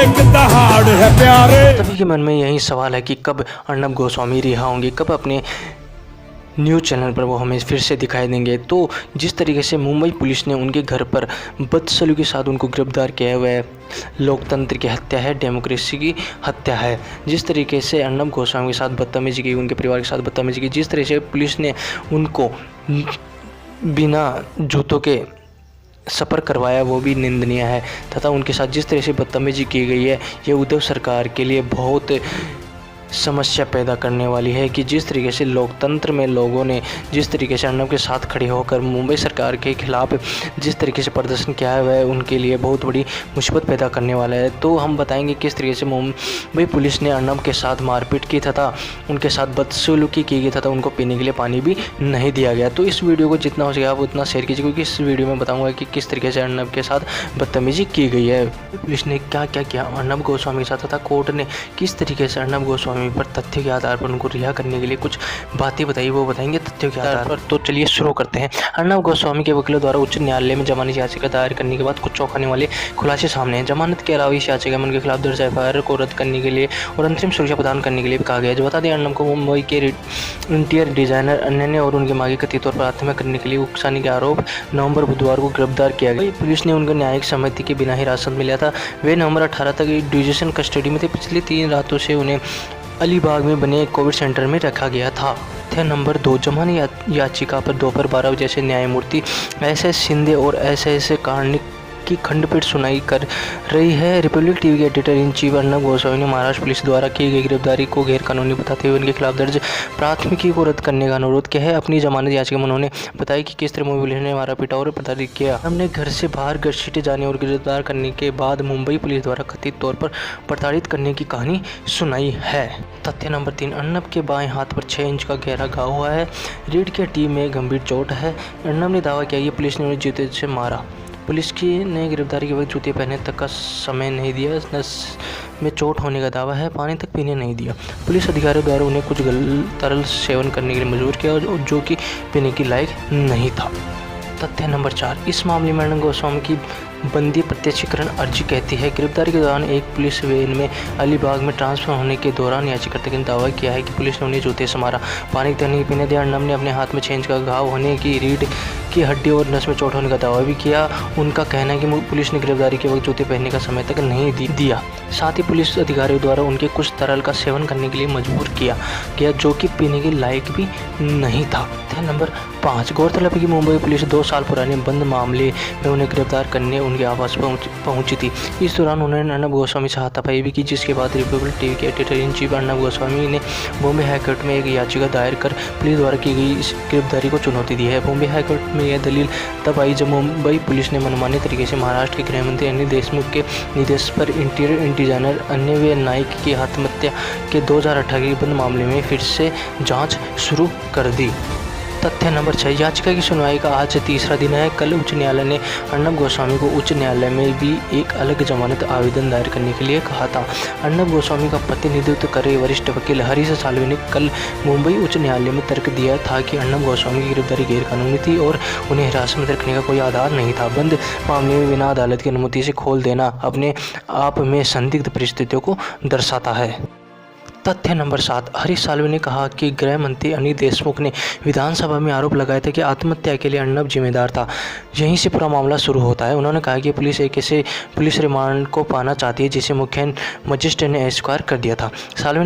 एक दहाड़ है प्यारे। सभी के मन में यही सवाल है कि कब अर्नब गोस्वामी रिहा होंगे, कब अपने न्यूज़ चैनल पर वो हमें फिर से दिखाई देंगे। तो जिस तरीके से मुंबई पुलिस ने उनके घर पर बदसलूकी के साथ उनको गिरफ्तार किया है, वह लोकतंत्र की हत्या है, डेमोक्रेसी की हत्या है। जिस तरीके से अर्नब गोस्वामी के साथ बदतमीजी की, उनके परिवार के साथ बदतमीजी की, जिस तरह से पुलिस ने उनको बिना जूतों के सफ़र करवाया, वो भी निंदनीय है। तथा उनके साथ जिस तरह से बदतमीजी की गई है, ये उद्धव सरकार के लिए बहुत समस्या पैदा करने वाली है कि जिस तरीके से लोकतंत्र में लोगों ने जिस तरीके से अर्नब के साथ खड़े होकर मुंबई सरकार के खिलाफ जिस तरीके से प्रदर्शन किया है, वह उनके लिए बहुत बड़ी मुसीबत पैदा करने वाला है। तो हम बताएंगे किस तरीके से मुंबई पुलिस ने अर्नब के साथ मारपीट की तथा उनके साथ बदसलूकी की गई तथा उनको पीने के लिए पानी भी नहीं दिया गया। तो इस वीडियो को जितना हो सके आप उतना शेयर कीजिए, क्योंकि इस वीडियो में बताऊँगा कि किस तरीके से अर्नब के साथ बदतमीजी की गई है, पुलिस ने क्या क्या किया अर्नब गोस्वामी के साथ, तथा कोर्ट ने किस तरीके से अर्नब गोस्वामी पर तथ्य के आधार पर उनको रिहा करने के लिए कुछ बातें बताई, वो बताएंगे तथ्यों के आधार पर। तो चलिए शुरू करते हैं। अर्नब गोस्वामी के वकीलों द्वारा उच्च न्यायालय में जमानत याचिका दायर करने के बाद कुछ चौंकाने वाले खुलासे सामने हैं। जमानत के अलावा इस याचिका में उनके खिलाफ दर्ज एफआईआर को रद्द करने के लिए और अंतरिम सुरक्षा प्रदान करने के लिए भी कहा गया है। जो बता दें, अर्नब को मुंबई के इंटीरियर डिजाइनर अन्य और उनके मांगे कथित तौर पर आत्महत्या करने के लिए उकसाने के आरोप नवंबर बुधवार को गिरफ्तार किया गया। पुलिस ने उनको न्यायिक सहमति के बिना हिरासत में लिया था। वे नवंबर 18 तक जुडिशियल कस्टडी में थे। पिछली 3 रातों से उन्हें अलीबाग में बने एक कोविड सेंटर में रखा गया था। तथ्य नंबर 2, जमानत याचिका पर दोपहर 12 बजे से न्यायमूर्ति एस शिंदे और एस कार्णिक की खंडपीठ सुनवाई कर रही है। रिपब्लिक टीवी के editor in chief Arnab Goswami ने महाराष्ट्र पुलिस द्वारा की गई गिरफ्तारी को गैरकानूनी बताते हुए उनके खिलाफ दर्ज प्राथमिकी को रद्द करने का अनुरोध किया है। अपनी जमानत याचिका में उन्होंने बताया कि किस तरह मुंबई पुलिस ने मारा पीटा और प्रताड़ित किया। हमने घर से बाहर घसीटे जाने और गिरफ्तार करने के बाद मुंबई पुलिस द्वारा कथित तौर पर प्रताड़ित करने की कहानी सुनाई है। तथ्य नंबर 3, अर्नब के बाएं हाथ पर 6 इंच का गहरा घाव हुआ है। रीढ़ की हड्डी में गंभीर चोट है। अर्नब ने दावा किया कि पुलिस ने उन्हें जूते से मारा। पुलिस की ने गिरफ्तारी के वक्त जूते पहनने तक का समय नहीं दिया। नस में चोट होने का दावा है। पानी तक पीने नहीं दिया। पुलिस अधिकारियों द्वारा उन्हें कुछ तरल सेवन करने के लिए मजबूर किया जो कि पीने की लायक नहीं था। तथ्य नंबर 4, इस मामले में अर्नब गोस्वामी की बंदी प्रत्यक्षीकरण अर्जी कहती है, गिरफ्तारी के दौरान एक पुलिस वैन में अलीबाग में ट्रांसफर होने के दौरान याचिकाकर्ता ने दावा किया है कि पुलिस ने उन्हें जूते से मारा, पानी तक नहीं पीने दिया। अर्नब ने अपने हाथ में 6 इंच का घाव होने की, रीढ़ की हड्डी और नस में चोट होने का दावा भी किया। उनका कहना है कि पुलिस ने गिरफ्तारी के वक्त जूते पहनने का समय तक नहीं दिया। साथ ही पुलिस अधिकारियों द्वारा उनके कुछ तरल का सेवन करने के लिए मजबूर किया गया जो कि पीने के लायक भी नहीं था। नंबर 5, गौरतलब है कि मुंबई पुलिस 2 साल पुराने बंद मामले में उन्हें गिरफ्तार करने उनके आवास पहुंची थी। इस दौरान उन्होंने अर्नब गोस्वामी से हाथापाई भी की, जिसके बाद रिपब्लिक टीवी के editor in chief Arnab Goswami ने बॉम्बे हाईकोर्ट में एक याचिका दायर कर पुलिस द्वारा की गई इस गिरफ्तारी को चुनौती दी है। बॉम्बे हाईकोर्ट में यह दलील तब आई जब मुंबई पुलिस ने मनमानी तरीके से महाराष्ट्र के गृहमंत्री अनिल देशमुख के निर्देश पर इंटीरियर डिजाइनर अन्य नाइक की आत्महत्या के 2018 के बंद मामले में फिर से जाँच शुरू कर दी। तथ्य नंबर 6, याचिका की सुनवाई का आज तीसरा दिन है। कल उच्च न्यायालय ने अर्नब गोस्वामी को उच्च न्यायालय में भी एक अलग जमानत आवेदन दायर करने के लिए कहा था। अर्नब गोस्वामी का प्रतिनिधित्व कर रहे वरिष्ठ वकील हरीश साल्वे ने कल मुंबई उच्च न्यायालय में तर्क दिया था कि अर्नब गोस्वामी की गिरफ्तारी गैरकानूनी थी और उन्हें हिरासत में रखने का कोई आधार नहीं था। बंद मामले में बिना अदालत की अनुमति से खोल देना अपने आप में संदिग्ध परिस्थितियों को दर्शाता है। तथ्य नंबर 7, हरीश साल्वे ने कहा कि गृह मंत्री अनिल देशमुख ने विधानसभा में आरोप लगाया था कि आत्महत्या के लिए अर्नब जिम्मेदार था। यहीं से पूरा मामला शुरू होता है। उन्होंने कहा कि पुलिस एक ऐसे पुलिस रिमांड को पाना चाहती है जिसे मुख्य मजिस्ट्रेट ने अस्वीकार कर दिया था। साल्वे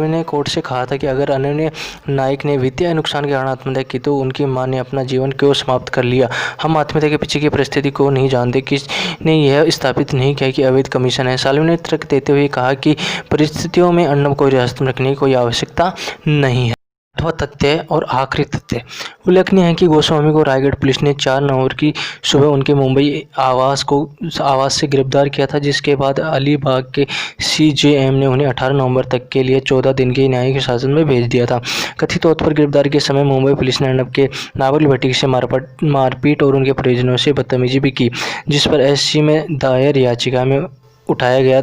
ने कोर्ट से कहा था कि अगर अन्य नाइक ने वित्तीय नुकसान के कारण आत्महत्या की तो उनकी मां ने अपना जीवन क्यों समाप्त कर लिया। हम आत्महत्या के पीछे की परिस्थिति को नहीं जानते, किसने यह स्थापित नहीं किया कि अवैध कमीशन है। साल्वे ने तर्क देते हुए कहा कि परिस्थितियों में अर्नब को हिरासत में रखने की कोई आवश्यकता नहीं है। 8वां तथ्य और आखिरी तथ्य, उल्लेखनीय है कि गोस्वामी को रायगढ़ पुलिस ने 4 नवंबर की सुबह उनके मुंबई आवास से गिरफ्तार किया था, जिसके बाद अलीबाग के सीजेएम ने उन्हें 18 नवंबर तक के लिए 14 दिन के न्यायिक हिरासत में भेज दिया था। कथित तौर पर गिरफ्तारी के समय मुंबई पुलिस ने अर्नब के नाबालिग बेटी से मारपीट और उनके परिजनों से बदतमीजी भी की, जिस पर एससी में दायर याचिका में उठाया गया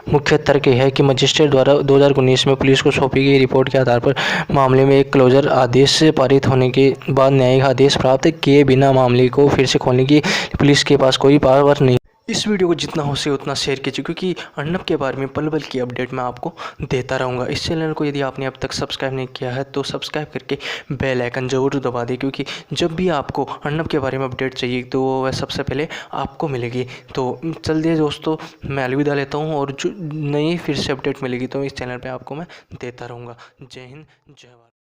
मुख्य तर्क है कि मजिस्ट्रेट द्वारा 2019 में पुलिस को सौंपी गई रिपोर्ट के आधार पर मामले में एक क्लोजर आदेश पारित होने के बाद न्यायिक आदेश प्राप्त किए बिना मामले को फिर से खोलने की पुलिस के पास कोई पावर नहीं। इस वीडियो को जितना हो सके उतना शेयर कीजिए, क्योंकि अर्नब के बारे में पल पल की अपडेट मैं आपको देता रहूँगा। इस चैनल को यदि आपने अब तक सब्सक्राइब नहीं किया है तो सब्सक्राइब करके बेल आइकन ज़रूर दबा दें, क्योंकि जब भी आपको अर्नब के बारे में अपडेट चाहिए तो वह सबसे पहले आपको मिलेगी। तो चलिए दोस्तों, मैं अलविदा लेता हूँ, और जो नई फिर से अपडेट मिलेगी तो इस चैनल पर आपको मैं देता रहूँगा। जय हिंद, जय भारत।